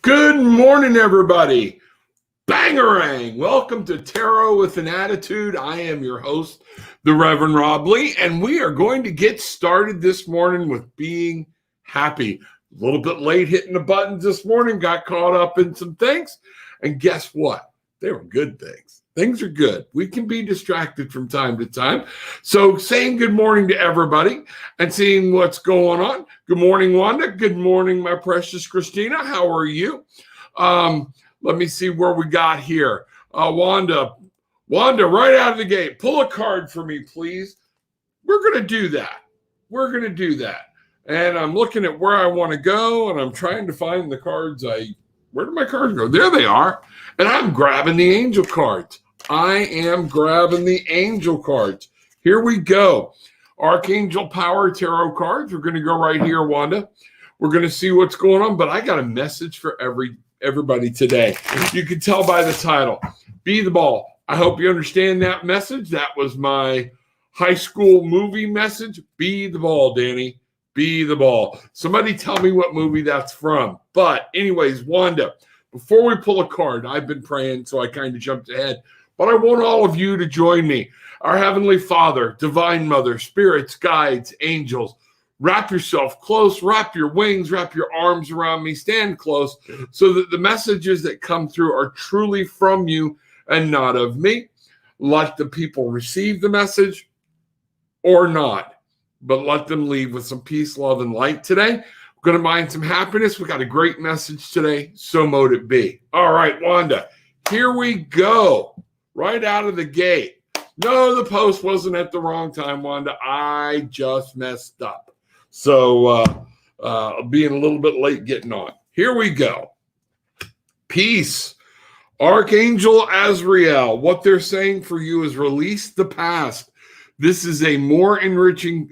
Good morning, everybody. Bangarang. Welcome to Tarot with an Attitude. I am your host, the Reverend Rob Lee, and we are going to get started this morning with being happy. A little bit late hitting the buttons this morning, got caught up in some things, and guess what? They were good things. Things are good. We can be distracted from time to time. So saying good morning to everybody and seeing what's going on. Good morning, Wanda. Good morning, my precious Christina. How are you? Let me see where we got here. Wanda, right out of the gate, pull a card for me, please. We're going to do that. And I'm looking at where I want to go, and I'm trying to find the cards. Where did my cards go? There they are. And I'm grabbing the angel cards. Here we go. Archangel Power Tarot cards. We're going to go right here, Wanda. We're going to see what's going on, but I got a message for everybody today. You can tell by the title, Be the Ball. I hope you understand that message. That was my high school movie message. Be the ball, Danny. Be the ball. Somebody tell me what movie that's from. But anyways, Wanda, before we pull a card, I've been praying, so I kind of jumped ahead. But I want all of you to join me. Our Heavenly Father, Divine Mother, spirits, guides, angels, wrap yourself close, wrap your wings, wrap your arms around me, stand close so that the messages that come through are truly from you and not of me. Let the people receive the message or not, but let them leave with some peace, love, and light today. We're going to mind some happiness. We got a great message today. So mote it be. All right, Wanda, here we go. Right out of the gate. No, the post wasn't at the wrong time, Wanda. I just messed up. So being a little bit late getting on. Here we go. Peace. Archangel Azrael. What they're saying for you is release the past. There is a more enriching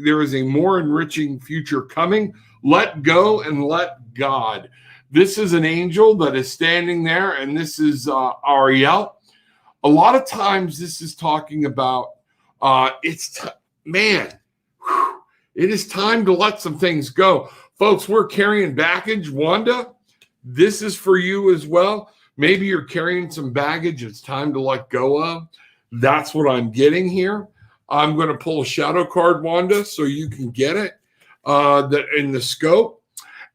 future coming. Let go and let God. This is an angel that is standing there, and this is Ariel. A lot of times this is talking about it is time to let some things go. Folks, we're carrying baggage. Wanda, this is for you as well. Maybe you're carrying some baggage it's time to let go of. That's what I'm getting here. I'm going to pull a shadow card, Wanda, so you can get it in the scope.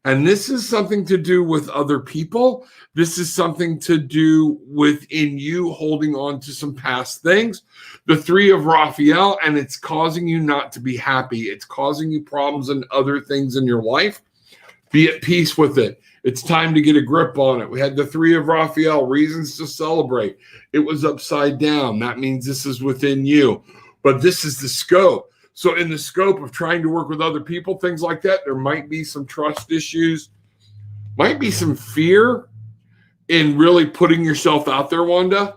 And this is something to do with other people. This is something to do within you holding on to some past things. The Three of Raphael, and it's causing you not to be happy. It's causing you problems and other things in your life. Be at peace with it. It's time to get a grip on it. We had the Three of Raphael, reasons to celebrate. It was upside down. That means this is within you. But this is the scope. So in the scope of trying to work with other people, things like that, there might be some trust issues, might be some fear in really putting yourself out there, Wanda.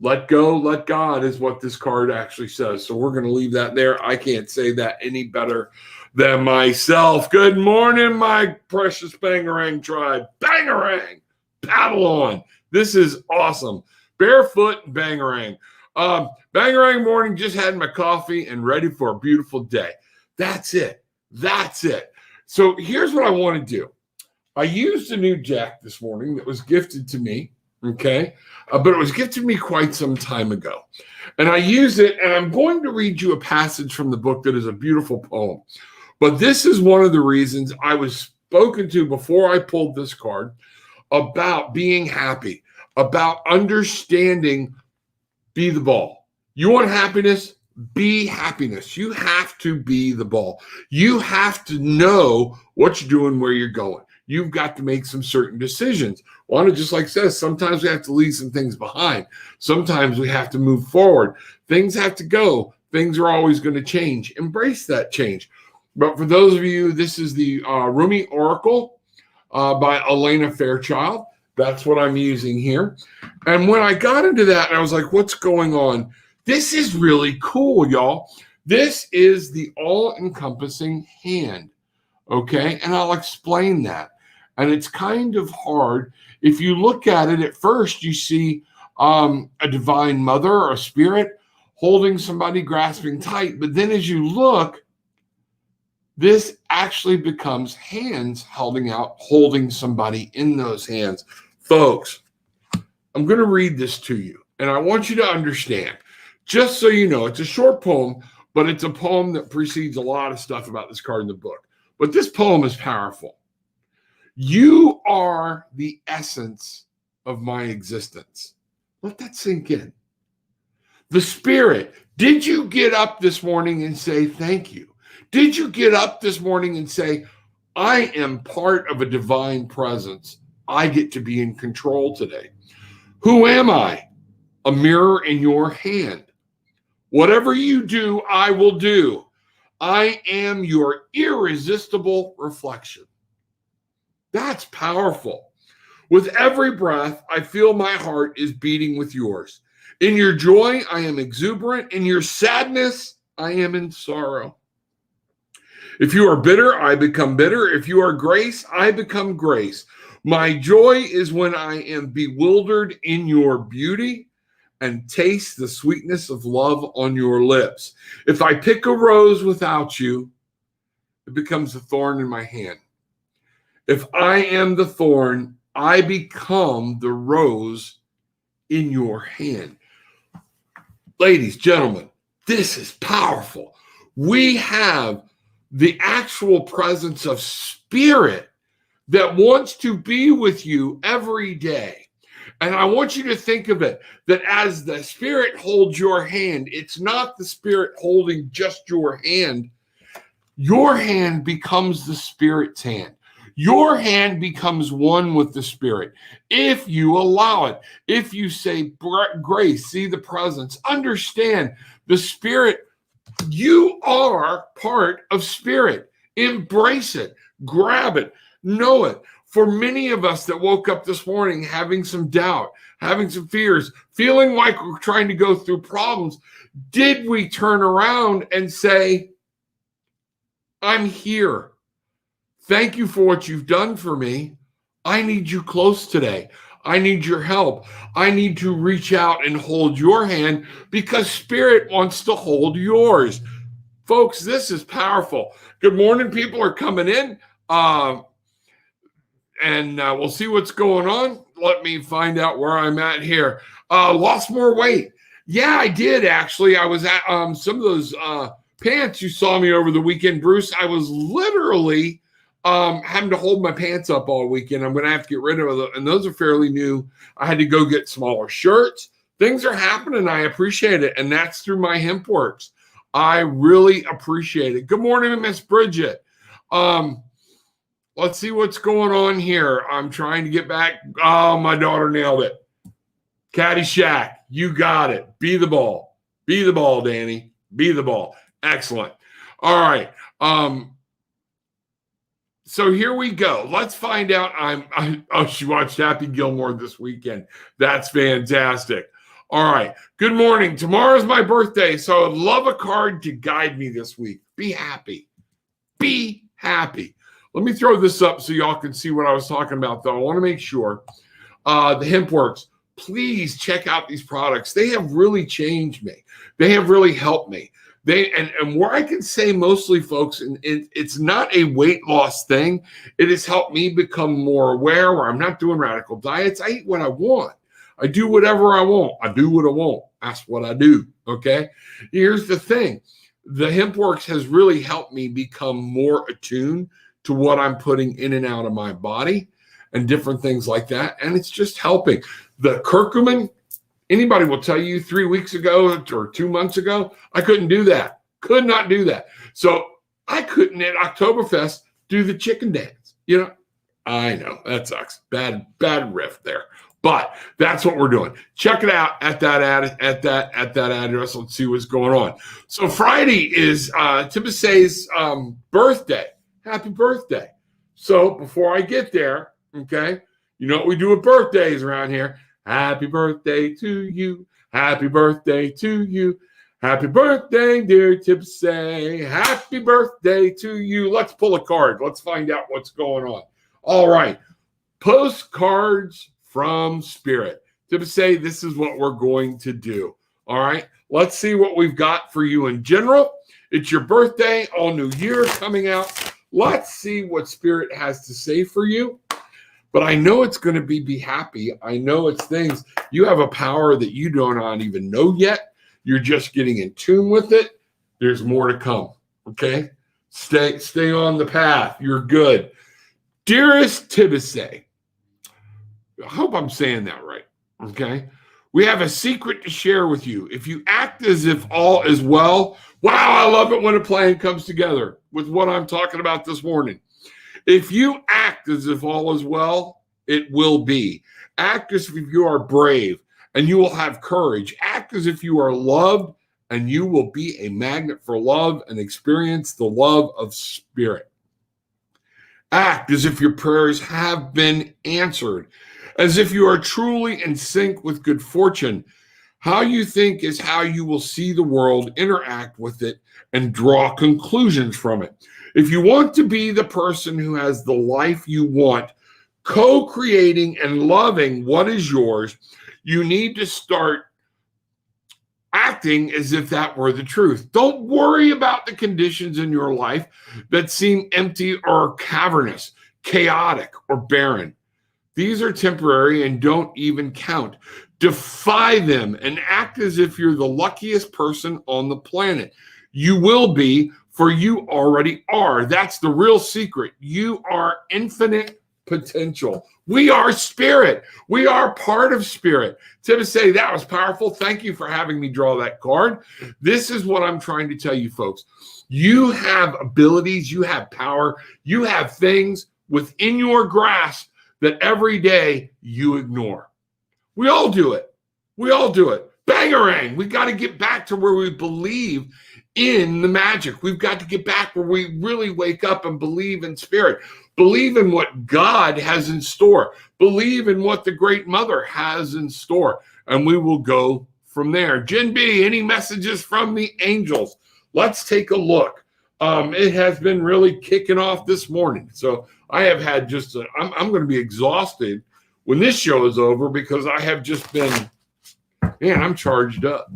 Let go, let God is what this card actually says. So we're going to leave that there. I can't say that any better than myself. Good morning, my precious Bangarang tribe. Bangarang, paddle on. This is awesome. Barefoot Bangarang. Bangarang morning, just had my coffee and ready for a beautiful day. That's it. So here's what I want to do. I used a new deck this morning that was gifted to me, okay? But it was gifted to me quite some time ago. And I use it, and I'm going to read you a passage from the book that is a beautiful poem. But this is one of the reasons I was spoken to before I pulled this card about being happy, about understanding. Be the ball. You want happiness? Be happiness. You have to be the ball. You have to know what you're doing, where you're going. You've got to make some certain decisions. Wanda just like says, sometimes we have to leave some things behind. Sometimes we have to move forward. Things have to go. Things are always going to change. Embrace that change. But for those of you, this is the Rumi Oracle by Elena Fairchild. That's what I'm using here. And when I got into that, I was like, what's going on? This is really cool, y'all. This is the all-encompassing hand, okay? And I'll explain that. And it's kind of hard. If you look at it at first, you see a divine mother or a spirit holding somebody, grasping tight. But then as you look, this actually becomes hands holding somebody in those hands. Folks, I'm going to read this to you, and I want you to understand, just so you know, it's a short poem, but it's a poem that precedes a lot of stuff about this card in the book. But this poem is powerful. You are the essence of my existence. Let that sink in. The spirit. Did you get up this morning and say thank you? Did you get up this morning and say, I am part of a divine presence. I get to be in control today. Who am I? A mirror in your hand. Whatever you do, I will do. I am your irresistible reflection. That's powerful. With every breath, I feel my heart is beating with yours. In your joy, I am exuberant. In your sadness, I am in sorrow. If you are bitter, I become bitter. If you are grace, I become grace. My joy is when I am bewildered in your beauty and taste the sweetness of love on your lips. If I pick a rose without you, it becomes a thorn in my hand. If I am the thorn, I become the rose in your hand. Ladies, gentlemen, this is powerful. We have the actual presence of spirit that wants to be with you every day. And I want you to think of it that as the spirit holds your hand, it's not the spirit holding just your hand. Your hand becomes the spirit's hand. Your hand becomes one with the spirit. If you allow it, if you say grace, see the presence, understand the spirit, you are part of spirit. Embrace it, grab it, know it. For many of us that woke up this morning having some doubt, having some fears, feeling like we're trying to go through problems, did we turn around and say, I'm here. Thank you for what you've done for me. I need you close today. I need your help. I need to reach out and hold your hand because spirit wants to hold yours. Folks, this is powerful. Good morning. People are coming in. And we'll see what's going on. Let me find out where I'm at here. Lost more weight. Yeah, I did actually. I was at some of those pants you saw me over the weekend, Bruce. I was literally having to hold my pants up all weekend. I'm going to have to get rid of them. And those are fairly new. I had to go get smaller shirts. Things are happening. I appreciate it. And that's through my hemp works. I really appreciate it. Good morning, Miss Bridget. Let's see what's going on here. I'm trying to get back. Oh, my daughter nailed it. Caddyshack, you got it. Be the ball. Be the ball, Danny. Be the ball. Excellent. All right. So here we go. Let's find out. Oh, she watched Happy Gilmore this weekend. That's fantastic. All right. Good morning. Tomorrow's my birthday, so I'd love a card to guide me this week. Be happy. Be happy. Let me throw this up so y'all can see what I was talking about, though. I want to make sure. The Hemp Works, please check out these products. They have really changed me. They have really helped me. And where I can say mostly, folks, and it's not a weight loss thing. It has helped me become more aware where I'm not doing radical diets. I eat what I want. I do whatever I want. I do what I want. That's what I do, okay? Here's the thing. The Hemp Works has really helped me become more attuned to what I'm putting in and out of my body and different things like that. And it's just helping. The curcumin, anybody will tell you 3 weeks ago or 2 months ago, I couldn't do that. Could not do that. So I couldn't at Oktoberfest do the chicken dance. You know, I know that sucks. Bad riff there. But that's what we're doing. Check it out at that address. Let's see what's going on. So Friday is Tibisay's birthday. Happy birthday. So before I get there, okay, you know what we do with birthdays around here. Happy birthday to you. Happy birthday to you. Happy birthday, dear Tibisay. Happy birthday to you. Let's pull a card. Let's find out what's going on. All right. Postcards from Spirit. Tibisay, this is what we're going to do. All right. Let's see what we've got for you in general. It's your birthday, all new year coming out. Let's see what Spirit has to say for you. But I know it's going to be happy. I know it's things. You have a power that you do not even know yet. You're just getting in tune with it. There's more to come. Okay? Stay on the path. You're good. Dearest Tibisay, I hope I'm saying that right. Okay? We have a secret to share with you. If you act as if all is well, wow, I love it when a plan comes together with what I'm talking about this morning. If you act as if all is well, it will be. Act as if you are brave and you will have courage. Act as if you are loved and you will be a magnet for love and experience the love of Spirit. Act as if your prayers have been answered, as if you are truly in sync with good fortune. How you think is how you will see the world, interact with it, and draw conclusions from it. If you want to be the person who has the life you want, co-creating and loving what is yours, you need to start acting as if that were the truth. Don't worry about the conditions in your life that seem empty or cavernous, chaotic or barren. These are temporary and don't even count. Defy them and act as if you're the luckiest person on the planet. You will be, for you already are. That's the real secret. You are infinite potential. We are Spirit. We are part of Spirit. Tibisay, that was powerful. Thank you for having me draw that card. This is what I'm trying to tell you, folks. You have abilities. You have power. You have things within your grasp that every day you ignore. We all do it. We all do it. Bangarang. We got to get back to where we believe in the magic. We've got to get back where we really wake up and believe in Spirit. Believe in what God has in store. Believe in what the Great Mother has in store. And we will go from there. Jen B, any messages from the angels? Let's take a look. It has been really kicking off this morning. So I have had I'm going to be exhausted when this show is over because I have just been, man, I'm charged up.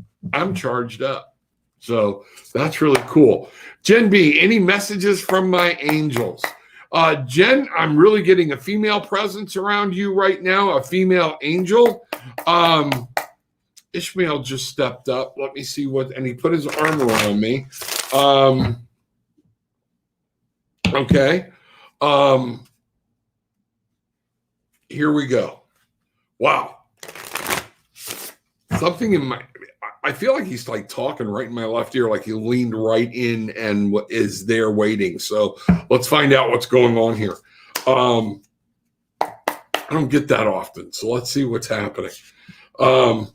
So that's really cool. Jen B, any messages from my angels? Jen, I'm really getting a female presence around you right now, a female angel. Ishmael just stepped up. Let me see and he put his arm around me. Okay. Here we go. Wow. Something in I feel like he's like talking right in my left ear, like he leaned right in and is there waiting. So let's find out what's going on here. I don't get that often. So let's see what's happening. All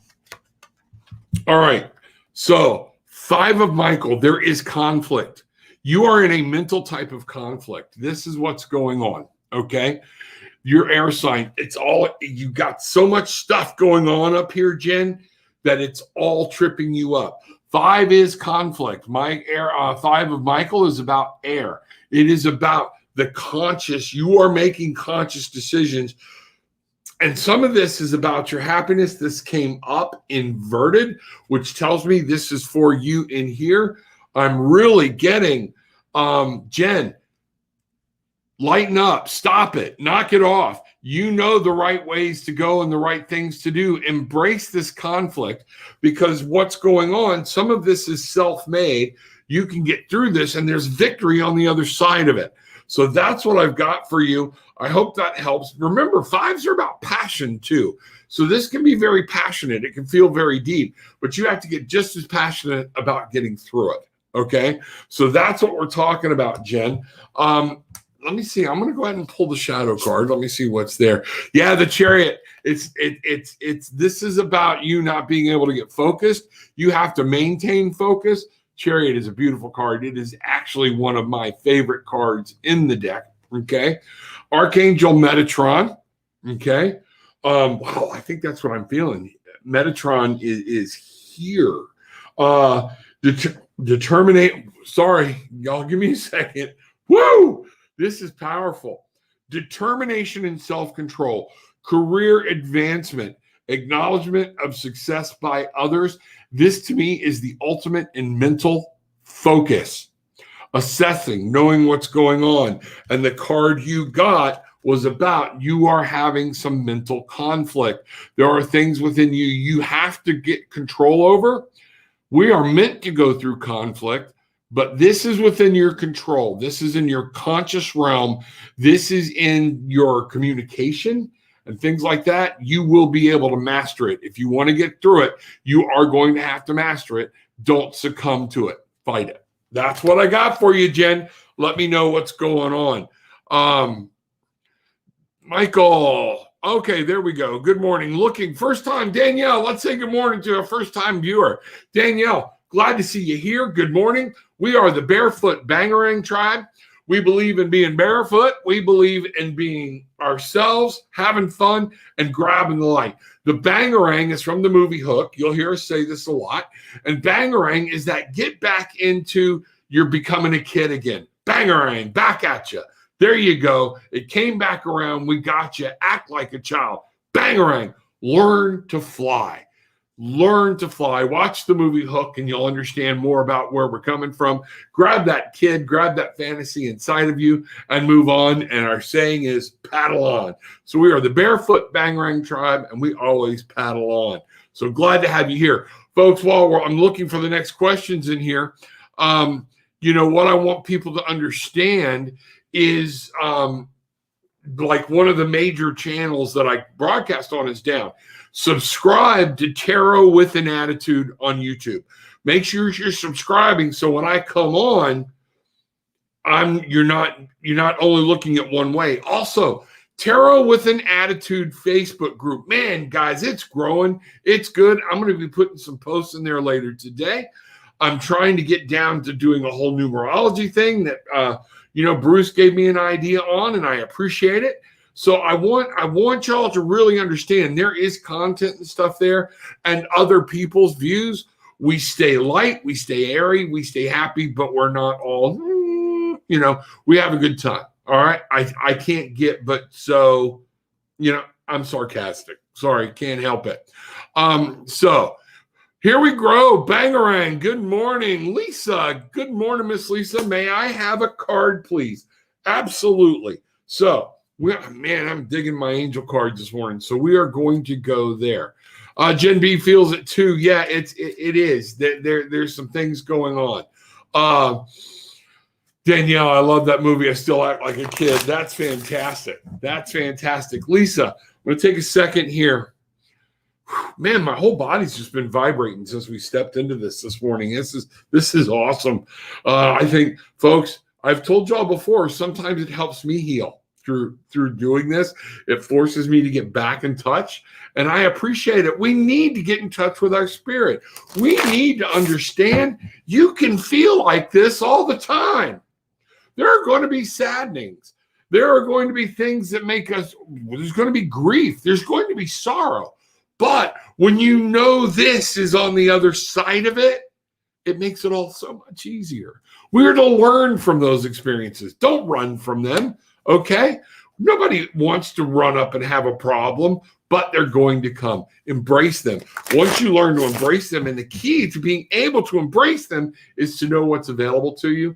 right. So 5 of Michael, there is conflict. You are in a mental type of conflict. This is what's going on. Okay. Your air sign, you got so much stuff going on up here, Jen, that it's all tripping you up. 5 is conflict. 5 of Michael is about air. It is about the conscious. You are making conscious decisions. And some of this is about your happiness. This came up inverted, which tells me this is for you in here. I'm really getting, Jen, lighten up, stop it, knock it off. You know the right ways to go and the right things to do. Embrace this conflict because what's going on, some of this is self-made. You can get through this and there's victory on the other side of it. So that's what I've got for you. I hope that helps. Remember, 5s are about passion too. So this can be very passionate. It can feel very deep, but you have to get just as passionate about getting through it. Okay. So that's what we're talking about, Jen. Let me see. I'm going to go ahead and pull the shadow card. Let me see what's there. Yeah, the Chariot. This is about you not being able to get focused. You have to maintain focus. Chariot is a beautiful card. It is actually one of my favorite cards in the deck. Okay. Archangel Metatron. Okay. Wow, I think that's what I'm feeling. Metatron is here. Determinate. Sorry, y'all give me a second. Woo! This is powerful. Determination and self-control, career advancement, acknowledgement of success by others. This to me is the ultimate in mental focus, assessing, knowing what's going on. And the card you got was about you are having some mental conflict. There are things within you you have to get control over. We are meant to go through conflict, but this is within your control. This is in your conscious realm. This is in your communication and things like that. You will be able to master it. If you want to get through it, you are going to have to master it. Don't succumb to it. Fight it. That's what I got for you, Jen. Let me know what's going on. Michael. Okay, there we go. Good morning. Looking first time, Danielle. Let's say good morning to a first time viewer. Danielle, glad to see you here. Good morning. We are the Barefoot Bangarang tribe. We believe in being barefoot. We believe in being ourselves, having fun, and grabbing the light. The Bangarang is from the movie Hook. You'll hear us say this a lot. And Bangarang is that get back into you're becoming a kid again. Bangarang, back at you. There you go. It came back around. We got you. Act like a child. Bangarang. Learn to fly. Learn to fly. Watch the movie Hook and you'll understand more about where we're coming from. Grab that kid, grab that fantasy inside of you and move on. And our saying is paddle on. So we are the Barefoot Bangarang tribe and we always paddle on. So glad to have you here. Folks, while I'm looking for the next questions in here, what I want people to understand is like one of the major channels that I broadcast on is down. Subscribe to Tarot with an Attitude on YouTube. Make sure you're subscribing so when I come on, you're not only looking at one way. Also, Tarot with an Attitude Facebook group. Man, guys, it's growing. It's good. I'm going to be putting some posts in there later today. I'm trying to get down to doing a whole numerology thing that Bruce gave me an idea on, and I appreciate it. So I want y'all to really understand there is content and stuff there and other people's views. We stay light, we stay airy, we stay happy, but we're not all, we have a good time. All right. I can't get, but so, I'm sarcastic. Sorry, can't help it. So here we grow. Bangarang. Good morning, Lisa. Good morning, Miss Lisa. May I have a card, please? Absolutely. So, I'm digging my angel cards this morning. So we are going to go there. Jen B feels it too. Yeah, it is. There's some things going on. Danielle, I love that movie. I still act like a kid. That's fantastic. That's fantastic. Lisa, I'm going to take a second here. Man, my whole body's just been vibrating since we stepped into this morning. This is awesome. I think, folks, I've told y'all before, sometimes it helps me heal through doing this. It forces me to get back in touch, and I appreciate it. We need to get in touch with our spirit. We need to understand you can feel like this all the time. There are going to be saddenings. There are going to be things that make us, there's going to be grief. There's going to be sorrow. But when you know this is on the other side of it, it makes it all so much easier. We're to learn from those experiences. Don't run from them, okay? Nobody wants to run up and have a problem, but they're going to come. Embrace them. Once you learn to embrace them, and the key to being able to embrace them is to know what's available to you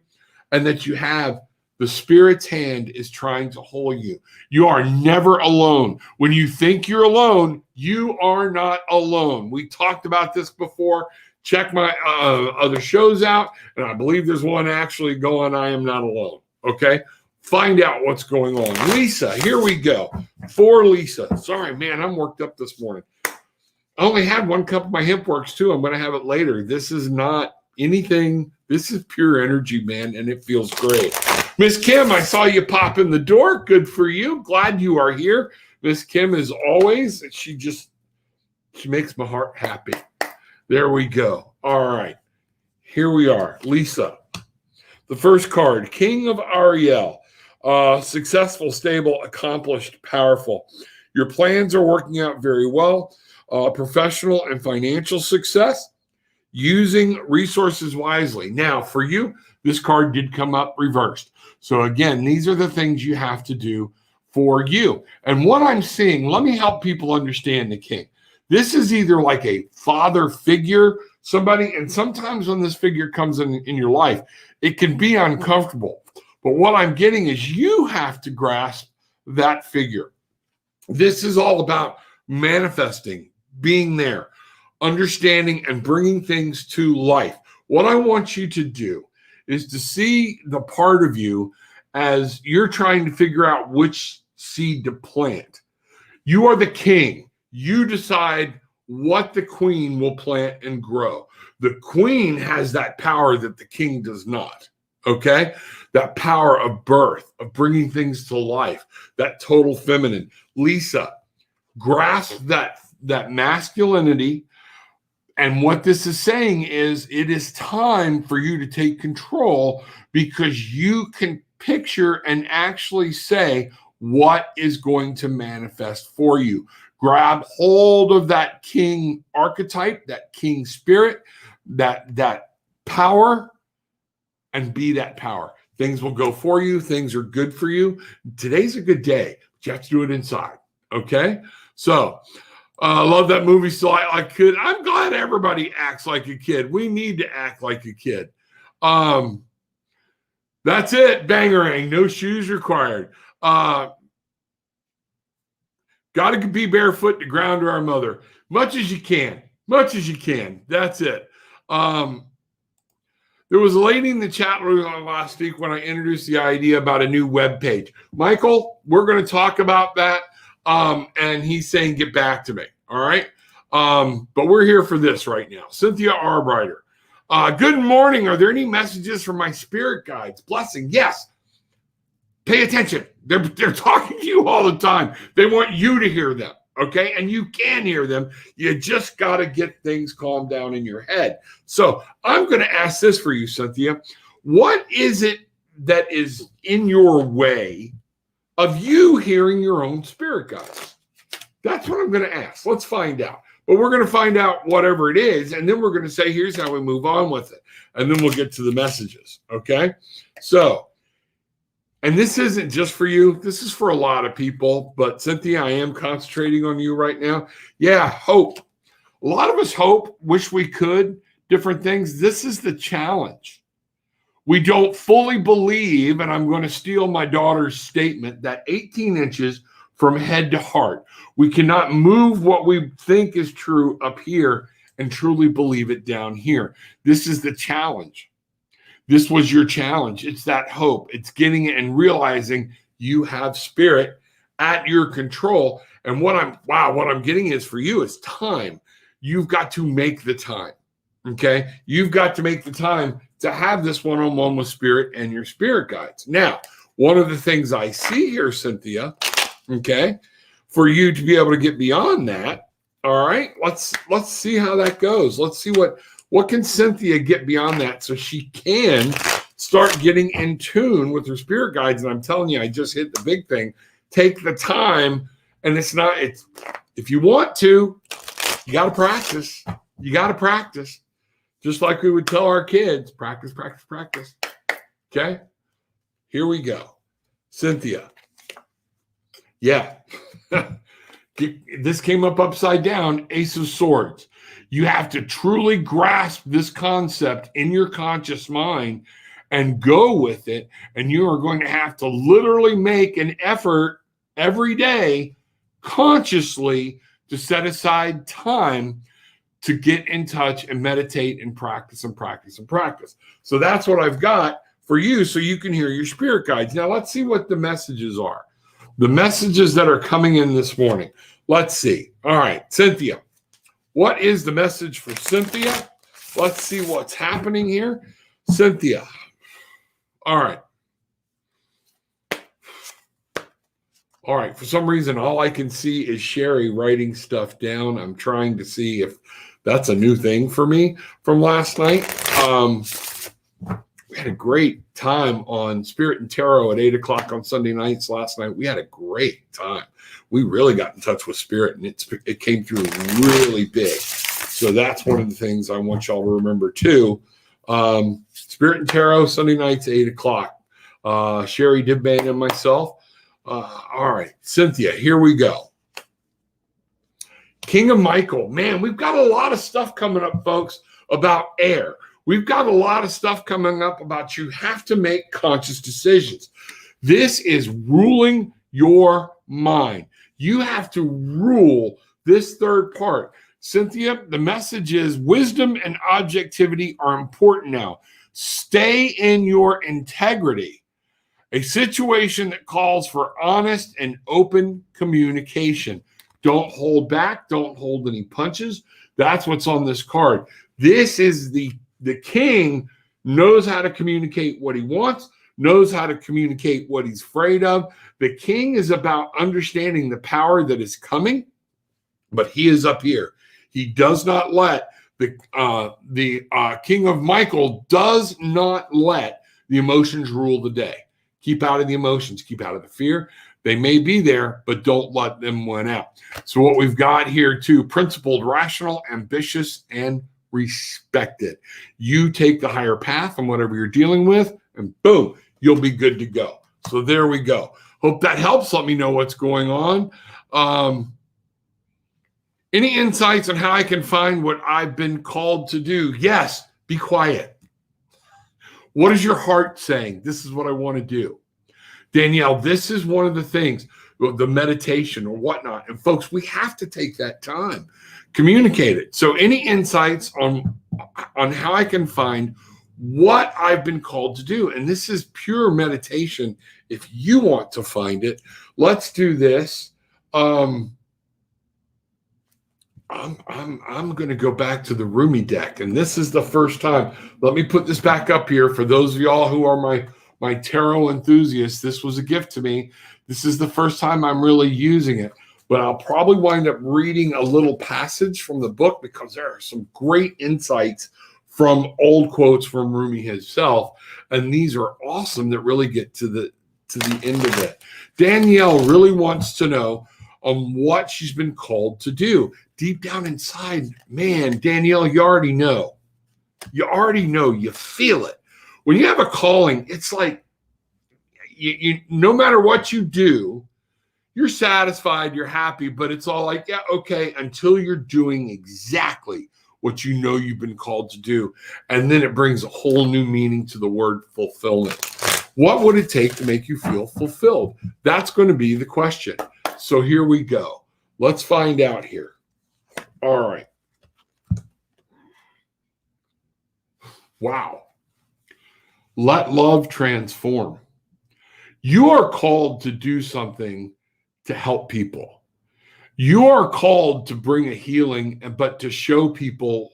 and that you have the Spirit's hand is trying to hold you. You are never alone. When you think you're alone, you are not alone. We talked about this before. Check my other shows out, and I believe there's one actually going, I Am Not Alone. Okay? Find out what's going on. Lisa, here we go. For Lisa. Sorry, man, I'm worked up this morning. I only had one cup of my hemp works, too. I'm going to have it later. This is not anything. This is pure energy, man, and it feels great. Miss Kim, I saw you pop in the door. Good for you. Glad you are here. Miss Kim, as always, she makes my heart happy. There we go. All right. Here we are. Lisa. The first card, King of Ariel. Successful, stable, accomplished, powerful. Your plans are working out very well. Professional and financial success. Using resources wisely. Now, for you, this card did come up reversed. So again, these are the things you have to do for you. And what I'm seeing, let me help people understand the King. This is either like a father figure, somebody, and sometimes when this figure comes in your life, it can be uncomfortable. But what I'm getting is you have to grasp that figure. This is all about manifesting, being there, understanding, and bringing things to life. What I want you to do is to see the part of you as you're trying to figure out which seed to plant. You are the king. You decide what the queen will plant and grow. The queen has that power that the king does not. Okay? That power of birth, of bringing things to life, that total feminine. Lisa, grasp that masculinity. And what this is saying is it is time for you to take control, because you can picture and actually say what is going to manifest for you. Grab hold of that king archetype, that king spirit, that power, and be that power. Things will go for you. Things are good for you. Today's a good day, but you have to do it inside. Okay? So, I love that movie, So I Could. I'm glad everybody acts like a kid. We need to act like a kid. That's it. Bangarang. No shoes required. Got to be barefoot to ground to our mother. Much as you can. Much as you can. That's it. There was a lady in the chat room last week when I introduced the idea about a new web page. Michael, we're going to talk about that. And he's saying, get back to me. All right. But we're here for this right now. Cynthia Arbrighter. Good morning. Are there any messages from my spirit guides? Blessing. Yes. Pay attention. They're talking to you all the time. They want you to hear them. Okay. And you can hear them. You just got to get things calmed down in your head. So I'm going to ask this for you, Cynthia. What is it that is in your way of you hearing your own spirit guides? That's what I'm going to ask. Let's find out. But we're going to find out whatever it is, and then we're going to say, here's how we move on with it. And then we'll get to the messages, okay? So, and this isn't just for you. This is for a lot of people. But, Cynthia, I am concentrating on you right now. Yeah, hope. A lot of us hope, wish we could, different things. This is the challenge. We don't fully believe, and I'm going to steal my daughter's statement, that 18 inches from head to heart. We cannot move what we think is true up here and truly believe it down here. This is the challenge. This was your challenge. It's that hope. It's getting it and realizing you have spirit at your control. And what I'm getting is for you is time. You've got to make the time. Okay? You've got to make the time to have this one-on-one with spirit and your spirit guides. Now, one of the things I see here, Cynthia, okay, for you to be able to get beyond that, all right, let's see how that goes. Let's see what can Cynthia get beyond that so she can start getting in tune with her spirit guides. And I'm telling you, I just hit the big thing. Take the time, and it's if you want to, you got to practice. You got to practice. Just like we would tell our kids, practice, practice, practice. Okay? Here we go. Cynthia. Yeah. This came up upside down, Ace of Swords. You have to truly grasp this concept in your conscious mind and go with it. And you are going to have to literally make an effort every day consciously to set aside time to get in touch and meditate and practice and practice and practice. So that's what I've got for you so you can hear your spirit guides. Now let's see what the messages are. The messages that are coming in this morning. Let's see. All right, Cynthia. What is the message for Cynthia? Let's see what's happening here. Cynthia. All right. All right. For some reason, all I can see is Sherry writing stuff down. I'm trying to see if that's a new thing for me from last night. We had a great time on Spirit and Tarot at 8 o'clock on Sunday nights last night. We had a great time. We really got in touch with Spirit, and it came through really big. So that's one of the things I want y'all to remember too. Spirit and Tarot, Sunday nights, 8 o'clock. Sherry Dibban and myself. All right, Cynthia, here we go. King of Michael. Man, we've got a lot of stuff coming up, folks. about air. We've got a lot of stuff coming up about you have to make conscious decisions. This is ruling your mind. You have to rule this third part. Cynthia, the message is wisdom and objectivity are important now. Stay in your integrity. A situation that calls for honest and open communication. Don't hold back. Don't hold any punches. That's what's on this card. This is the king knows how to communicate what he wants, knows how to communicate what he's afraid of. The king is about understanding the power that is coming, but he is up here. He does not let the King of Michael does not let the emotions rule the day. Keep out of the emotions. Keep out of the fear. They may be there, but don't let them win out. So what we've got here too, principled, rational, ambitious, and respected. You take the higher path on whatever you're dealing with, and boom, you'll be good to go. So there we go. Hope that helps. Let me know what's going on. Any insights on how I can find what I've been called to do? Yes, be quiet. What is your heart saying? This is what I want to do. Danielle, this is one of the things, the meditation or whatnot. And folks, we have to take that time, communicate it. So any insights on how I can find what I've been called to do? And this is pure meditation. If you want to find it, let's do this. I'm going to go back to the Rumi deck, and this is the first time. Let me put this back up here for those of y'all who are my tarot enthusiasts. This was a gift to me. This is the first time I'm really using it, but I'll probably wind up reading a little passage from the book because there are some great insights from old quotes from Rumi himself, and these are awesome that really get to the end of it. Danielle really wants to know what she's been called to do. Deep down inside, man, Danielle, you already know. You already know. You feel it. When you have a calling, it's like you no matter what you do, you're satisfied, you're happy, but it's all like, yeah, okay, until you're doing exactly what you know you've been called to do. And then it brings a whole new meaning to the word fulfillment. What would it take to make you feel fulfilled? That's going to be the question. So here we go. Let's find out here. All right. Wow. Let love transform. You are called to do something to help people. You are called to bring a healing, but to show people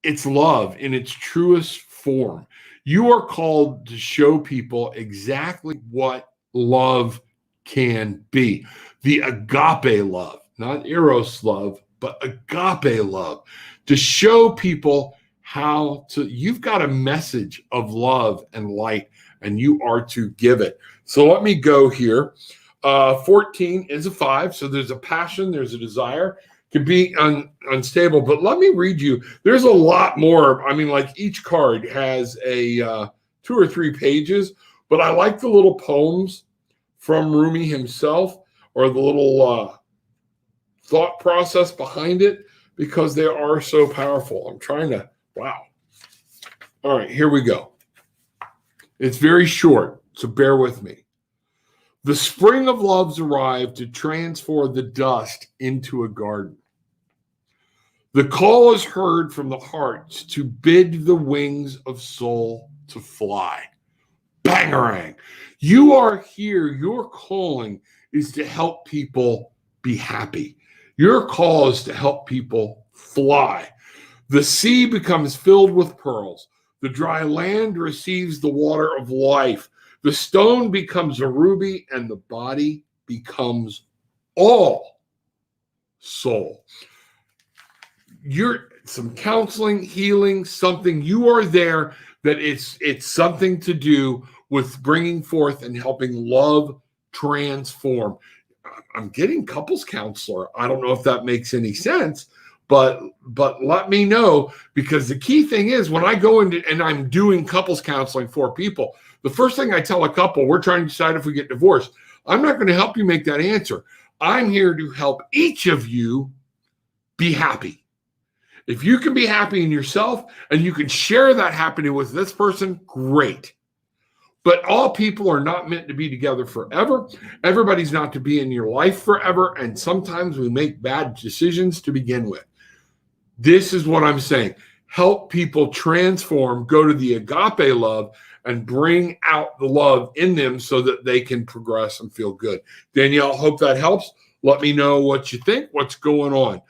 it's love in its truest form. You are called to show people exactly what love can be. The agape love, not eros love, but agape love, to show people how to, you've got a message of love and light, and you are to give it. So let me go here. 14 is a 5. So there's a passion, there's a desire, can be unstable. But let me read you. There's a lot more. I mean, like each card has a 2 or 3 pages, but I like the little poems from Rumi himself, or the little thought process behind it, because they are so powerful. I'm trying to, wow. All right, here we go. It's very short, so bear with me. The spring of love's arrived to transform the dust into a garden. The call is heard from the hearts to bid the wings of soul to fly. Bangarang. You are here. Your calling is to help people be happy. Your call is to help people fly. The sea becomes filled with pearls. The dry land receives the water of life. The stone becomes a ruby, and the body becomes all soul. You're some counseling, healing, something. You are there that it's something to do with bringing forth and helping love transform. I'm getting couples counselor. I don't know if that makes any sense, but let me know, because the key thing is when I go into and I'm doing couples counseling for people, the first thing I tell a couple, we're trying to decide if we get divorced. I'm not going to help you make that answer. I'm here to help each of you be happy. If you can be happy in yourself and you can share that happiness with this person, great. But all people are not meant to be together forever. Everybody's not to be in your life forever. And sometimes we make bad decisions to begin with. This is what I'm saying. Help people transform, go to the agape love, and bring out the love in them so that they can progress and feel good. Danielle, hope that helps. Let me know what you think, what's going on.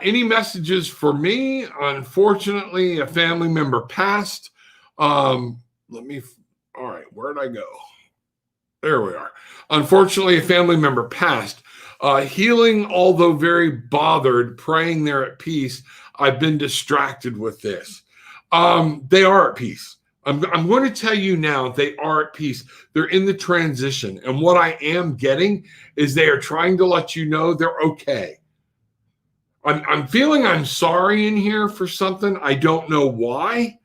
Any messages for me? Unfortunately, a family member passed. All right, where'd I go? There we are. Unfortunately, a family member passed. Healing, although very bothered, praying they're at peace. I've been distracted with this. They are at peace. I'm going to tell you now, they are at peace. They're in the transition. And what I am getting is they are trying to let you know they're okay. I'm feeling I'm sorry in here for something. I don't know why,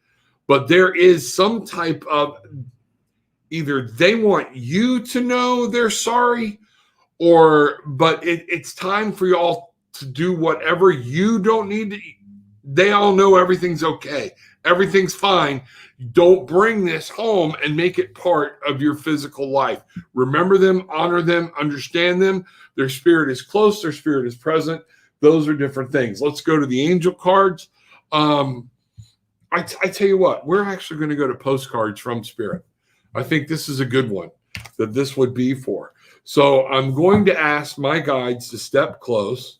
but there is some type of either they want you to know they're sorry, but it's time for y'all to do whatever you don't need to. They all know everything's okay. Everything's fine. Don't bring this home and make it part of your physical life. Remember them, honor them, understand them. Their spirit is close. Their spirit is present. Those are different things. Let's go to the angel cards. I tell you what, we're actually going to go to postcards from Spirit. I think this is a good one that this would be for. So I'm going to ask my guides to step close.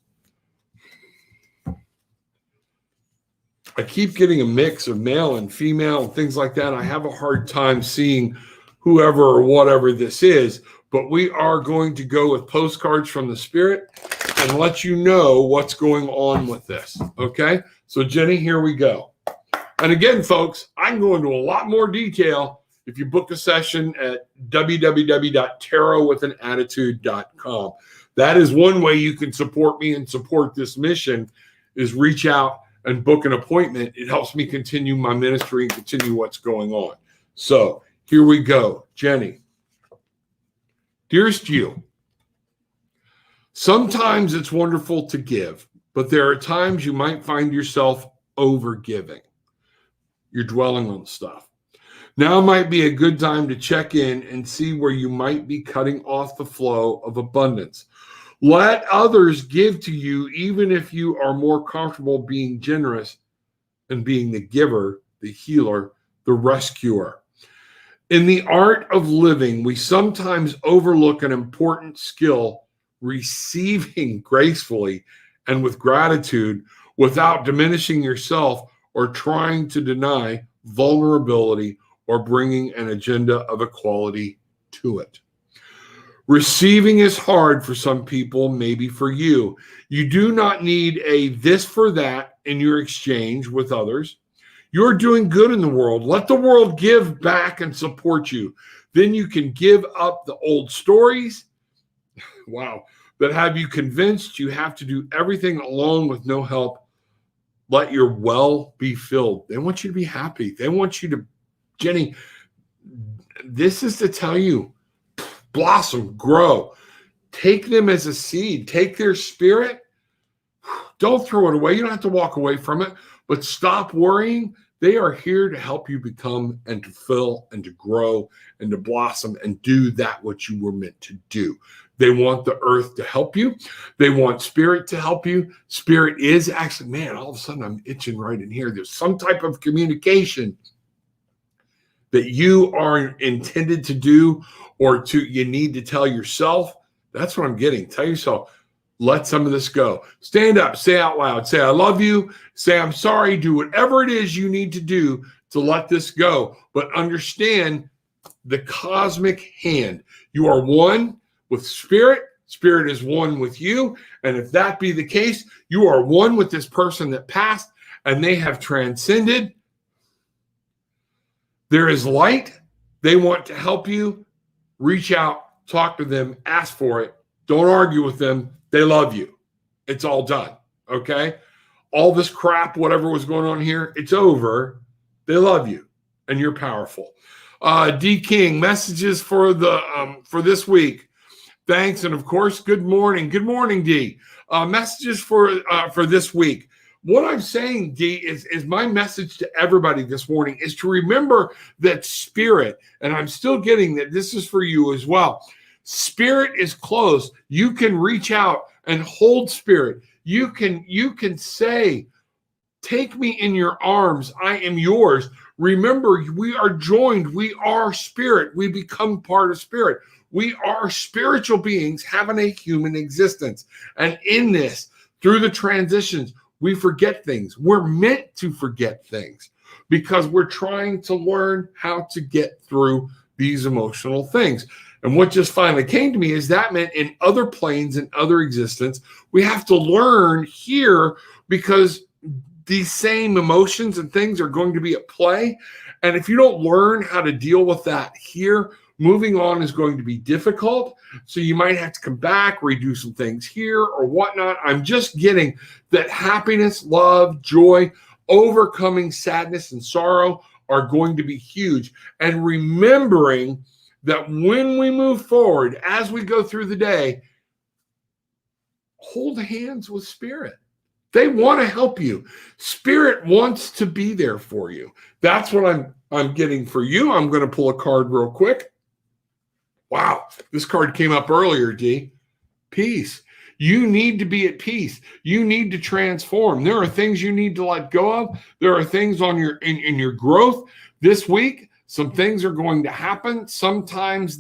I keep getting a mix of male and female and things like that. I have a hard time seeing whoever or whatever this is, but we are going to go with postcards from the Spirit and let you know what's going on with this. Okay? So Jenny, here we go. And again, folks, I can go into a lot more detail if you book a session at www.tarotwithanattitude.com. That is one way you can support me and support this mission, is reach out and book an appointment. It helps me continue my ministry and continue what's going on. So here we go. Jenny, dearest you, sometimes it's wonderful to give, but there are times you might find yourself overgiving. You're dwelling on stuff. Now might be a good time to check in and see where you might be cutting off the flow of abundance. Let others give to you, even if you are more comfortable being generous and being the giver, the healer, the rescuer. In the art of living, we sometimes overlook an important skill, receiving gracefully and with gratitude without diminishing yourself or trying to deny vulnerability or bringing an agenda of equality to it. Receiving is hard for some people, maybe for you. You do not need a this for that in your exchange with others. You're doing good in the world. Let the world give back and support you. Then you can give up the old stories, that have you convinced you have to do everything alone with no help. Let your well be filled. They want you to be happy. They want you to, Jenny, this is to tell you, blossom, grow. Take them as a seed. Take their spirit. Don't throw it away. You don't have to walk away from it, but stop worrying. They are here to help you become and to fill and to grow and to blossom and do that what you were meant to do. They want the earth to help you. They want spirit to help you. Spirit is actually, man, all of a sudden I'm itching right in here. There's some type of communication that you are intended to do or you need to tell yourself. That's what I'm getting. Tell yourself, let some of this go. Stand up, say out loud, say, I love you, say, I'm sorry, do whatever it is you need to do to let this go. But understand the cosmic hand. You are one with spirit. Spirit is one with you. And if that be the case, you are one with this person that passed and they have transcended. There is light. They want to help you. Reach out, talk to them, ask for it. Don't argue with them. They love you. It's all done. Okay? All this crap, whatever was going on here, it's over. They love you and you're powerful. D King, messages for this week. Thanks. And of course, good morning. Good morning, D. Messages for this week. What I'm saying, D, is my message to everybody this morning is to remember that spirit, and I'm still getting that this is for you as well. Spirit is close. You can reach out and hold spirit. You can say, take me in your arms. I am yours. Remember, we are joined. We are spirit. We become part of spirit. We are spiritual beings having a human existence. And in this, through the transitions, we forget things. We're meant to forget things because we're trying to learn how to get through these emotional things. And what just finally came to me is that meant in other planes and other existence, we have to learn here because these same emotions and things are going to be at play. And if you don't learn how to deal with that here, moving on is going to be difficult. So you might have to come back, redo some things here or whatnot. I'm just getting that happiness, love, joy, overcoming sadness and sorrow are going to be huge. And remembering that when we move forward, as we go through the day, hold hands with spirit. They want to help you. Spirit wants to be there for you. That's what I'm getting for you. I'm going to pull a card real quick. Wow, this card came up earlier, D. Peace. You need to be at peace. You need to transform. There are things you need to let go of. There are things on in your growth this week. Some things are going to happen. Sometimes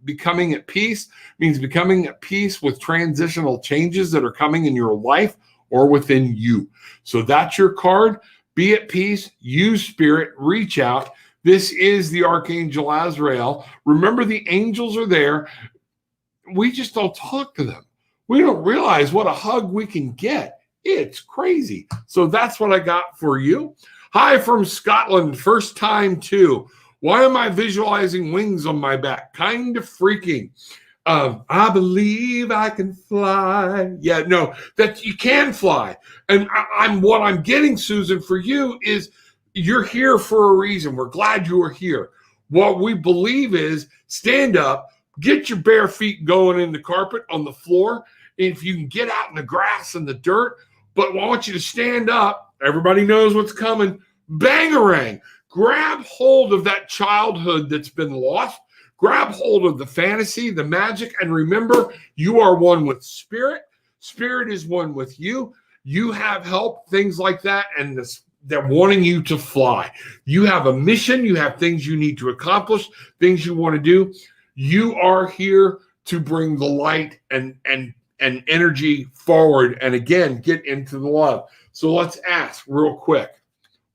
becoming at peace means becoming at peace with transitional changes that are coming in your life or within you. So that's your card. Be at peace. Use spirit. Reach out. This is the Archangel Azrael. Remember, the angels are there. We just don't talk to them. We don't realize what a hug we can get. It's crazy. So that's what I got for you. Hi from Scotland. First time too. Why am I visualizing wings on my back? Kind of freaking. I believe I can fly. Yeah, no, that you can fly. And what I'm getting, Susan, for you is you're here for a reason. We're glad you are here. What we believe is stand up, get your bare feet going in the carpet on the floor. If you can get out in the grass and the dirt, but I want you to stand up. Everybody knows what's coming. Bangarang. Grab hold of that childhood that's been lost. Grab hold of the fantasy, the magic, and remember, you are one with spirit. Spirit is one with you. You have help, things like that, and they're wanting you to fly. You have a mission. You have things you need to accomplish, things you want to do. You are here to bring the light and energy forward, and again, get into the love. So let's ask real quick.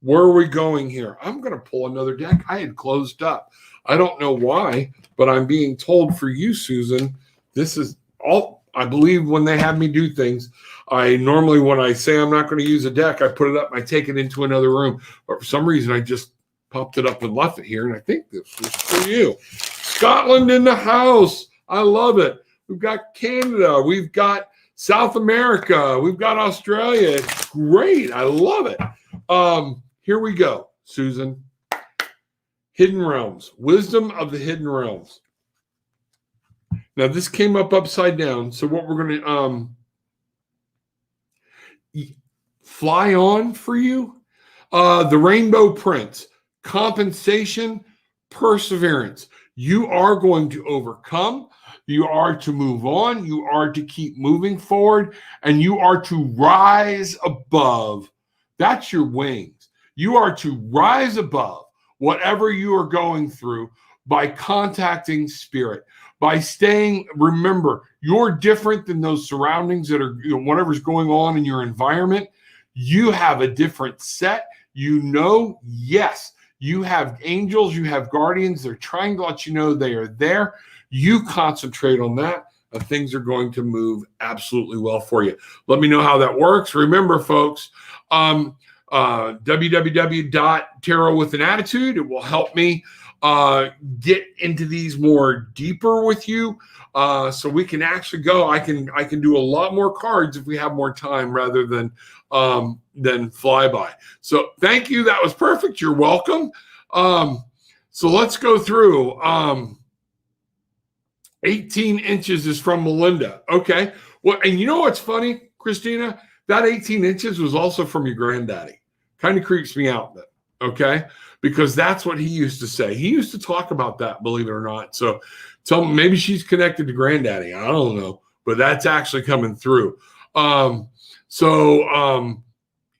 Where are we going here? I'm going to pull another deck. I had closed up. I don't know why, but I'm being told for you, Susan, this is all, I believe when they have me do things, I normally, when I say I'm not going to use a deck, I put it up, I take it into another room. But for some reason, I just popped it up and left it here. And I think this was for you. Scotland in the house. I love it. We've got Canada. We've got South America. We've got Australia. It's great. I love it. Here we go, Susan. Hidden realms. Wisdom of the hidden realms. Now, this came up upside down. So what we're going to fly on for you, the Rainbow Prince. Compensation, perseverance. You are going to overcome. You are to move on. You are to keep moving forward. And you are to rise above. That's your wings. You are to rise above whatever you are going through by contacting spirit, by staying, remember, you're different than those surroundings that are, whatever's going on in your environment. You have a different set. Yes, you have angels, you have guardians. They're trying to let you know they are there. You concentrate on that, and things are going to move absolutely well for you. Let me know how that works. Remember, folks, www.tarot with an attitude. It will help me get into these more deeper with you, so we can actually go. I can do a lot more cards if we have more time rather than flyby. So thank you. That was perfect. You're welcome. So let's go through. 18 inches is from Melinda. Okay. Well, and you know what's funny? Christina, that 18 inches was also from your granddaddy. Kind of creeps me out then, okay? Because that's what he used to say. He used to talk about that, believe it or not. So maybe she's connected to granddaddy. I don't know, but that's actually coming through.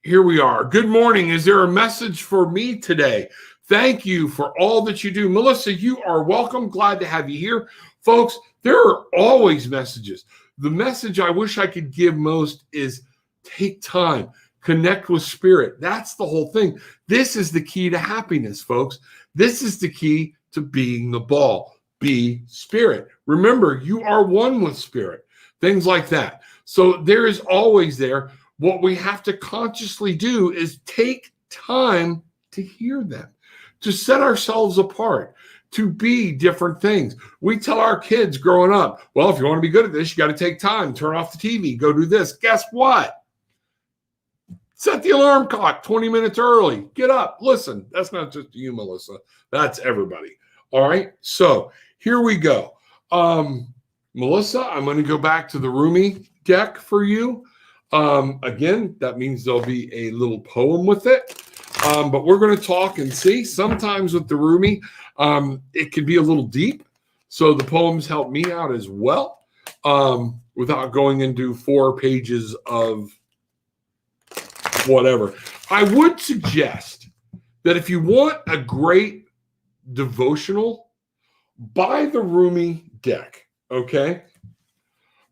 Here we are. Good morning. Is there a message for me today? Thank you for all that you do. Melissa, you are welcome. Glad to have you here. Folks, there are always messages. The message I wish I could give most is take time, connect with spirit. That's the whole thing. This is the key to happiness, folks. This is the key to being the ball. Be spirit. Remember, you are one with spirit. Things like that. So there is always there. What we have to consciously do is take time to hear them, to set ourselves apart, to be different things. We tell our kids growing up, well, if you want to be good at this, you got to take time, turn off the TV, go do this. Guess what? Set the alarm clock 20 minutes early. Get up. Listen, that's not just you, Melissa. That's everybody. All right. So here we go. Melissa, I'm going to go back to the Rumi deck for you. Again, that means there'll be a little poem with it. But we're going to talk and see. Sometimes with the Rumi, it can be a little deep. So the poems help me out as well, without going into 4 pages of whatever. I would suggest that if you want a great devotional, buy the Rumi deck, okay?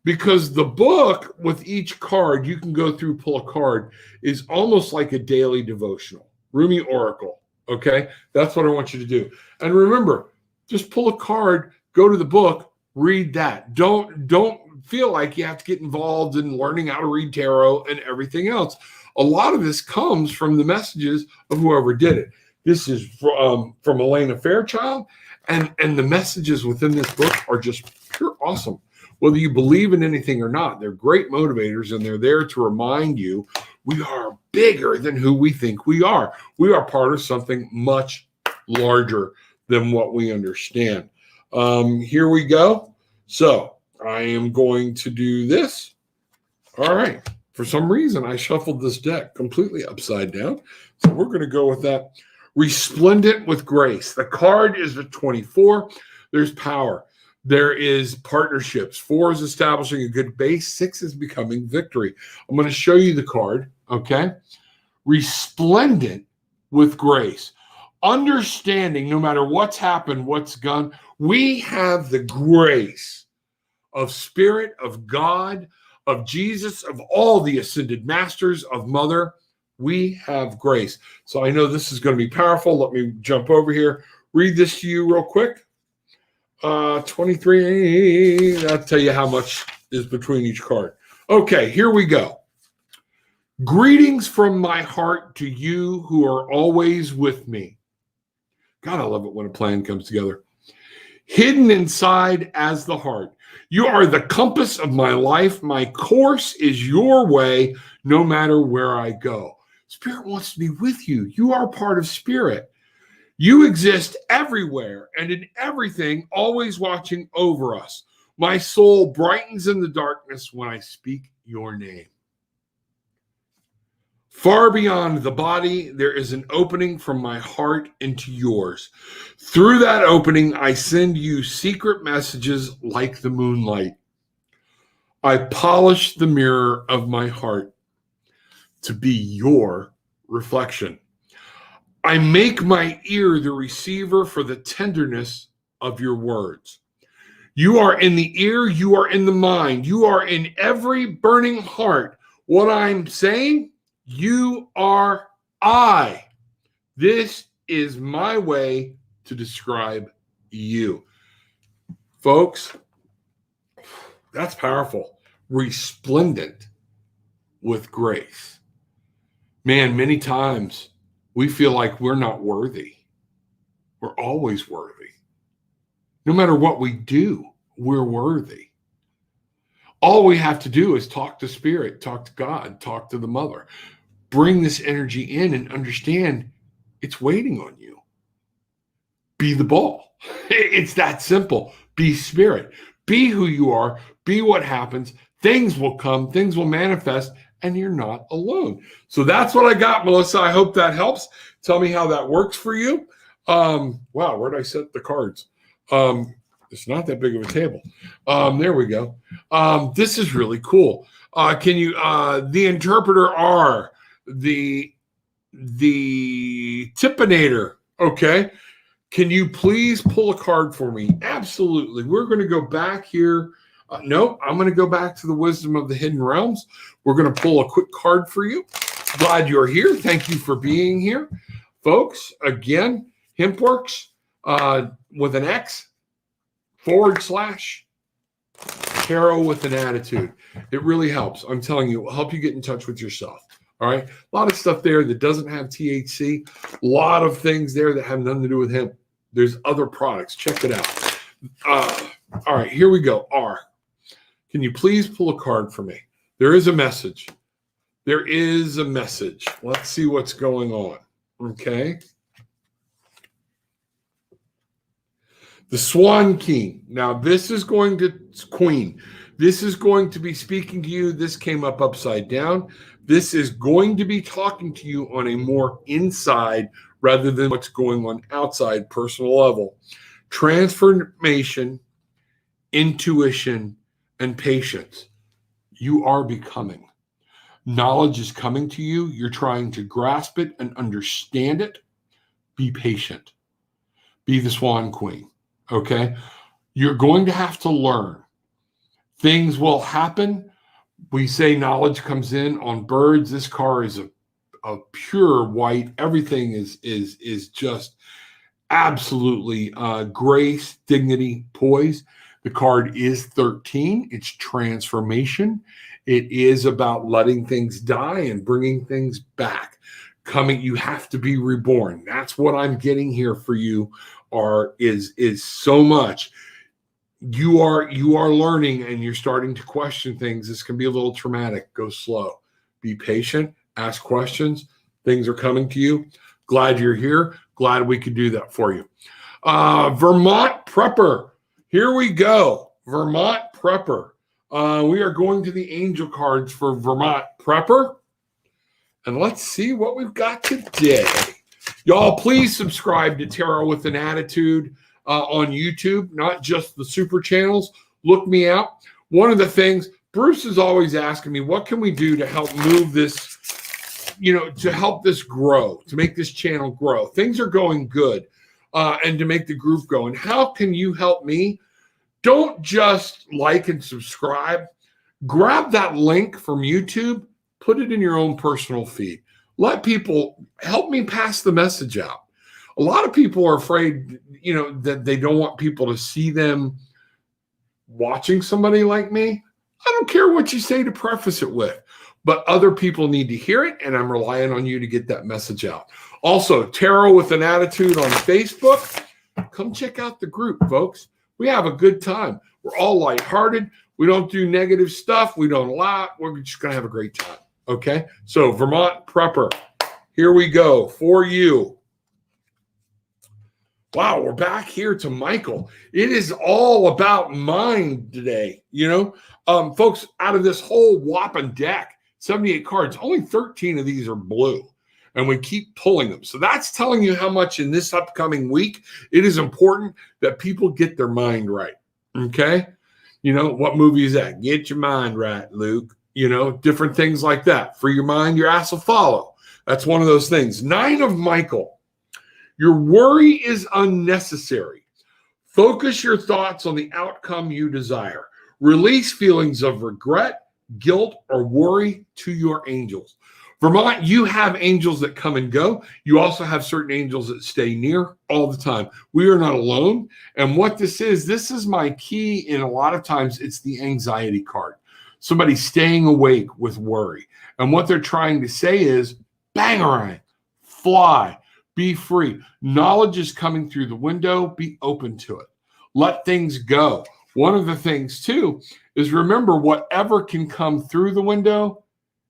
Because the book with each card, you can go through, pull a card, is almost like a daily devotional. Rumi Oracle, okay? That's what I want you to do. And remember, just pull a card, go to the book, read that. Don't feel like you have to get involved in learning how to read tarot and everything else. A lot of this comes from the messages of whoever did it. This is from Elena Fairchild, and the messages within this book are just pure awesome. Whether you believe in anything or not, they're great motivators, and they're there to remind you we are bigger than who we think we are. We are part of something much larger than what we understand. Here we go. So I am going to do this. All right. For some reason, I shuffled this deck completely upside down. So we're going to go with that. Resplendent with grace. The card is a 24. There's power. There is partnerships. 4 is establishing a good base. 6 is becoming victory. I'm going to show you the card, okay? Resplendent with grace. Understanding no matter what's happened, what's gone, we have the grace of Spirit, of God, of Jesus, of all the ascended masters, of Mother. We have grace. So I know this is going to be powerful. Let me jump over here. Read this to you real quick. 23. I'll tell you how much is between each card. Okay, here we go. Greetings from my heart to you who are always with me. God, I love it when a plan comes together. Hidden inside as the heart. You are the compass of my life. My course is your way, no matter where I go. Spirit wants to be with you. You are part of Spirit. You exist everywhere and in everything, always watching over us. My soul brightens in the darkness when I speak your name. Far beyond the body, there is an opening from my heart into yours. Through that opening, I send you secret messages like the moonlight. I polish the mirror of my heart to be your reflection. I make my ear the receiver for the tenderness of your words. You are in the ear, you are in the mind, you are in every burning heart. What I'm saying, you are I. This is my way to describe you. Folks, that's powerful. Resplendent with grace. Man, many times we feel like we're not worthy. We're always worthy. No matter what we do, we're worthy. All we have to do is talk to Spirit, talk to God, talk to the Mother. Bring this energy in and understand it's waiting on you. Be the ball. It's that simple. Be Spirit. Be who you are. Be what happens. things will come, things will manifest, and you're not alone. So that's what I got, Melissa. I hope that helps. Tell me how that works for you. Wow, where did I set the cards? It's not that big of a table. There we go. This is really cool. Can you, the interpreter R, the tippinator, okay? Can you please pull a card for me? Absolutely. We're going to go back here. No, I'm going to go back to the wisdom of the hidden realms. We're going to pull a quick card for you. Glad you're here. Thank you for being here. Folks, again, HempWorks with an X / tarot with an attitude. It really helps. I'm telling you, it will help you get in touch with yourself. All right. A lot of stuff there that doesn't have THC. A lot of things there that have nothing to do with hemp. There's other products. Check it out. All right. Here we go. R. Can you please pull a card for me? There is a message. There is a message. Let's see what's going on. Okay. The Swan King. Now, this is going to, Queen. This is going to be speaking to you. This came up upside down. This is going to be talking to you on a more inside rather than what's going on outside personal level. Transformation, intuition, and patience. You are becoming. Knowledge is coming to you. You're trying to grasp it and understand it. Be patient. Be the Swan Queen. Okay? You're going to have to learn. Things will happen. We say knowledge comes in on birds. This car is a pure white. Everything is just absolutely grace, dignity, poise. The card is 13. It's transformation. It is about letting things die and bringing things back. You have to be reborn. That's what I'm getting here for you. Is so much. You are learning and you're starting to question things. This can be a little traumatic. Go slow. Be patient. Ask questions. Things are coming to you. Glad you're here. Glad we could do that for you. Vermont Prepper. Here we go. Vermont Prepper. We are going to the angel cards for Vermont Prepper. And let's see what we've got today. Y'all, please subscribe to Tarot with an Attitude on YouTube, not just the super channels. Look me out. One of the things, Bruce is always asking me, what can we do to help move this, to help this grow, to make this channel grow? Things are going good, and to make the group go. And how can you help me? Don't just like and subscribe. Grab that link from YouTube, put it in your own personal feed. Let people help me pass the message out. A lot of people are afraid, that they don't want people to see them watching somebody like me. I don't care what you say to preface it with, but other people need to hear it, and I'm relying on you to get that message out. Also, Tarot with an Attitude on Facebook. Come check out the group, folks. We have a good time. We're all lighthearted. We don't do negative stuff. We don't lie. We're just going to have a great time. Okay? So, Vermont Prepper, here we go for you. Wow, we're back here to Michael. It is all about mind today. Folks, out of this whole whopping deck, 78 cards, only 13 of these are blue. And we keep pulling them. So that's telling you how much in this upcoming week it is important that people get their mind right. Okay? What movie is that? Get your mind right, Luke. Different things like that. For your mind, your ass will follow. That's one of those things. 9 of Michael. Your worry is unnecessary. Focus your thoughts on the outcome you desire. Release feelings of regret, guilt, or worry to your angels. Vermont, you have angels that come and go. You also have certain angels that stay near all the time. We are not alone. And what this is my key. In a lot of times, it's the anxiety card. Somebody staying awake with worry. And what they're trying to say is, bangarang, fly, be free. Knowledge is coming through the window. Be open to it. Let things go. One of the things, too, is remember whatever can come through the window,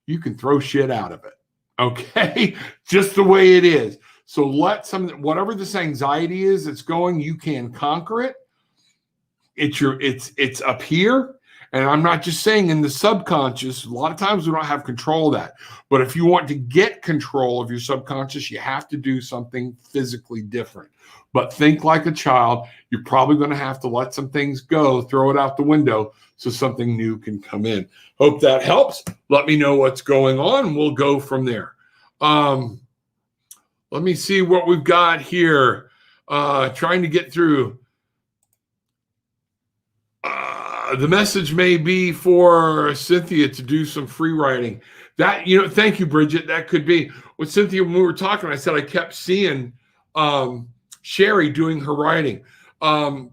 you can throw shit out of it. Okay? Just the way it is. So whatever this anxiety is that's going, you can conquer it. It's up here. And I'm not just saying in the subconscious, a lot of times we don't have control of that. But if you want to get control of your subconscious, you have to do something physically different. But think like a child. You're probably going to have to let some things go, throw it out the window so something new can come in. Hope that helps. Let me know what's going on. We'll go from there. Let me see what we've got here. Trying to get through. The message may be for Cynthia to do some free writing. That, thank you, Bridget. That could be. With Cynthia, when we were talking, I said I kept seeing Sherry doing her writing.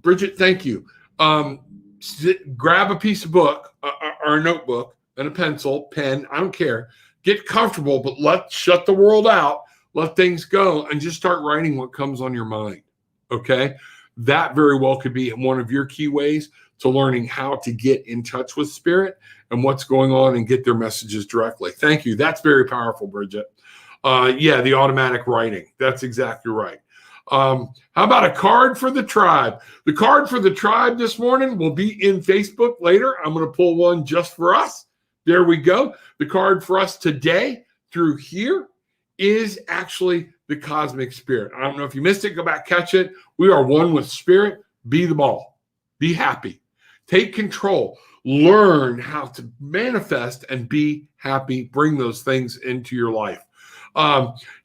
Bridget, thank you. Grab a piece of book or a notebook and a pencil, pen, I don't care. Get comfortable, but shut the world out. Let things go and just start writing what comes on your mind. Okay? That very well could be one of your key ways to learning how to get in touch with spirit and what's going on and get their messages directly. Thank you. That's very powerful, Bridget. Yeah, the automatic writing. That's exactly right. How about a card for the tribe? The card for the tribe this morning will be in Facebook later. I'm going to pull one just for us. There we go. The card for us today through here is actually the cosmic spirit. I don't know if you missed it. Go back, catch it. We are one with spirit. Be the ball. Be happy. Take control. Learn how to manifest and be happy. Bring those things into your life.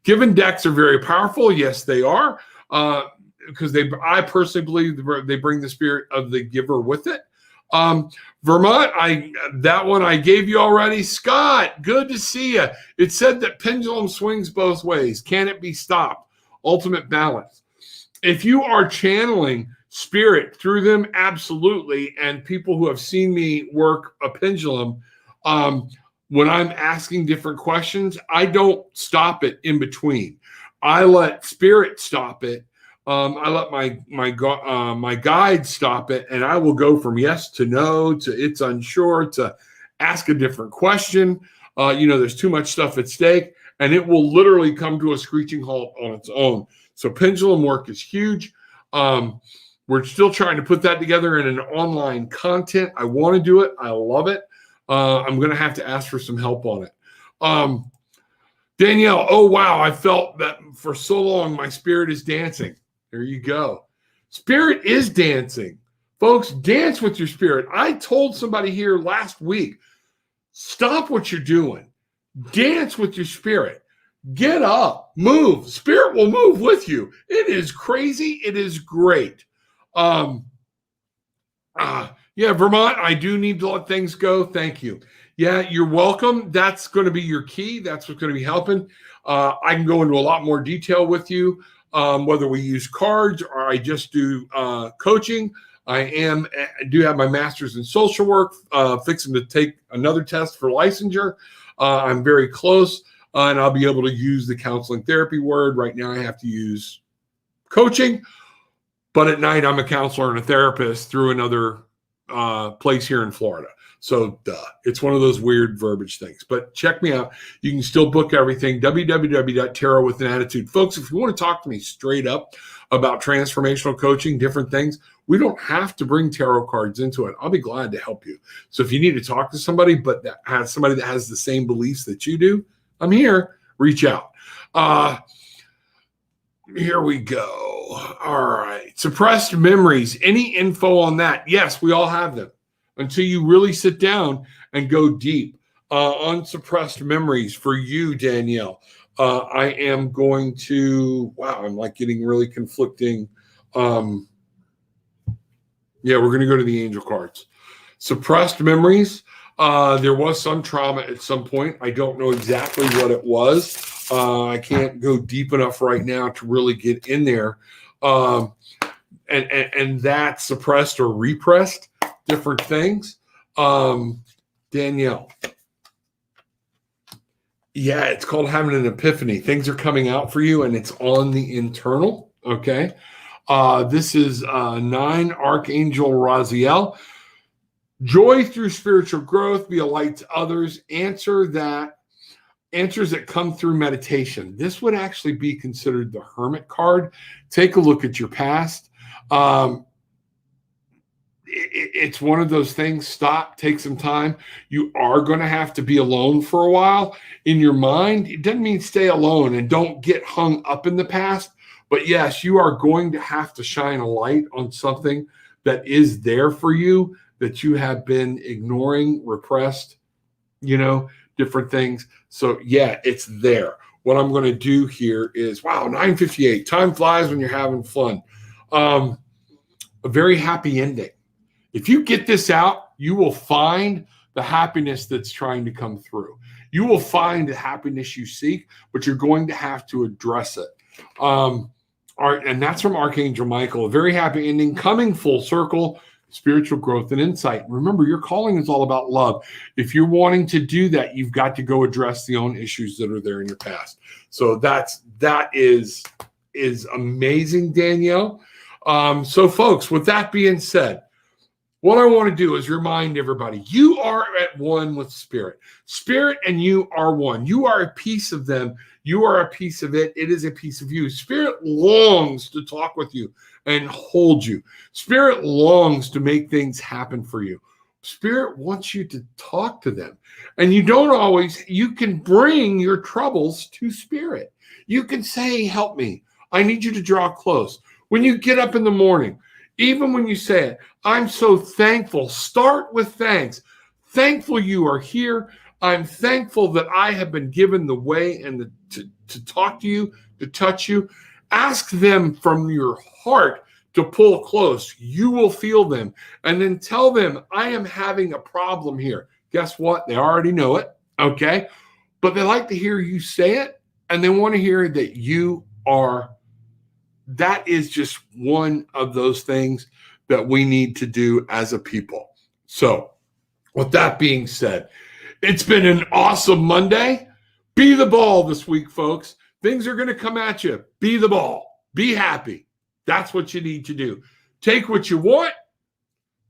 Given decks are very powerful. Yes, they are. Because I personally believe they bring the spirit of the giver with it. Vermont, that one I gave you already. Scott, good to see you. It said that pendulum swings both ways. Can it be stopped? Ultimate balance. If you are channeling spirit through them, absolutely. And people who have seen me work a pendulum, when I'm asking different questions, I don't stop it in between. I let spirit stop it. I let my guide stop it, and I will go from yes to no to it's unsure to ask a different question. There's too much stuff at stake, and it will literally come to a screeching halt on its own. So pendulum work is huge. We're still trying to put that together in an online content. I want to do it. I love it. I'm going to have to ask for some help on it. Danielle, oh, wow. I felt that for so long, my spirit is dancing. There you go. Spirit is dancing. Folks, dance with your spirit. I told somebody here last week, stop what you're doing. Dance with your spirit. Get up. Move. Spirit will move with you. It is crazy. It is great. Yeah, Vermont, I do need to let things go. Thank you. Yeah, you're welcome. That's going to be your key. That's what's going to be helping. I can go into a lot more detail with you. Whether we use cards or I just do coaching. I do have my master's in social work, fixing to take another test for licensure. I'm very close, and I'll be able to use the counseling therapy word. Right now I have to use coaching, but at night I'm a counselor and a therapist through another place here in Florida. So it's one of those weird verbiage things. But check me out. You can still book everything. www.tarotwithanattitude. Folks, if you want to talk to me straight up about transformational coaching, different things, we don't have to bring tarot cards into it. I'll be glad to help you. So if you need to talk to somebody, but that has somebody that has the same beliefs that you do, I'm here. Reach out. Here we go. All right. Suppressed memories. Any info on that? Yes, we all have them. Until you really sit down and go deep. Unsuppressed memories for you, Danielle. I am going to, wow, I'm like getting really conflicting. Yeah, we're going to go to the angel cards. Suppressed memories. There was some trauma at some point. I don't know exactly what it was. I can't go deep enough right now to really get in there. And that's suppressed or repressed. Different things. Danielle. Yeah, it's called having an epiphany. Things are coming out for you, and it's on the internal. Okay. This is 9 Archangel Raziel. Joy through spiritual growth, be a light to others. Answers that come through meditation. This would actually be considered the Hermit card. Take a look at your past. it's one of those things. Stop, take some time. You are going to have to be alone for a while in your mind. It doesn't mean stay alone and don't get hung up in the past. But yes, you are going to have to shine a light on something that is there for you that you have been ignoring, repressed, different things. So yeah, it's there. What I'm going to do here is, wow, 9:58. Time flies when you're having fun. A very happy ending. If you get this out, you will find the happiness that's trying to come through. You will find the happiness you seek, but you're going to have to address it. And that's from Archangel Michael. A very happy ending, coming full circle, spiritual growth and insight. Remember, your calling is all about love. If you're wanting to do that, you've got to go address the own issues that are there in your past. So that is amazing, Danielle. So folks, with that being said, what I want to do is remind everybody, you are at one with Spirit. Spirit and you are one. You are a piece of them. You are a piece of it. It is a piece of you. Spirit longs to talk with you and hold you. Spirit longs to make things happen for you. Spirit wants you to talk to them. And you can bring your troubles to Spirit. You can say, help me. I need you to draw close. When you get up in the morning, even when you say it, I'm so thankful. Start with thanks. Thankful you are here. I'm thankful that I have been given the way and to talk to you, to touch you. Ask them from your heart to pull close. You will feel them. And then tell them, I am having a problem here. Guess what? They already know it, okay? But they like to hear you say it, and they want to hear that you are. That is just one of those things that we need to do as a people. So with that being said, it's been an awesome Monday. Be the ball this week, folks. Things are going to come at you. Be the ball. Be happy. That's what you need to do. Take what you want.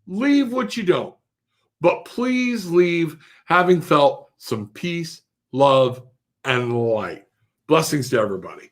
Leave what you don't. But please leave having felt some peace, love, and light. Blessings to everybody.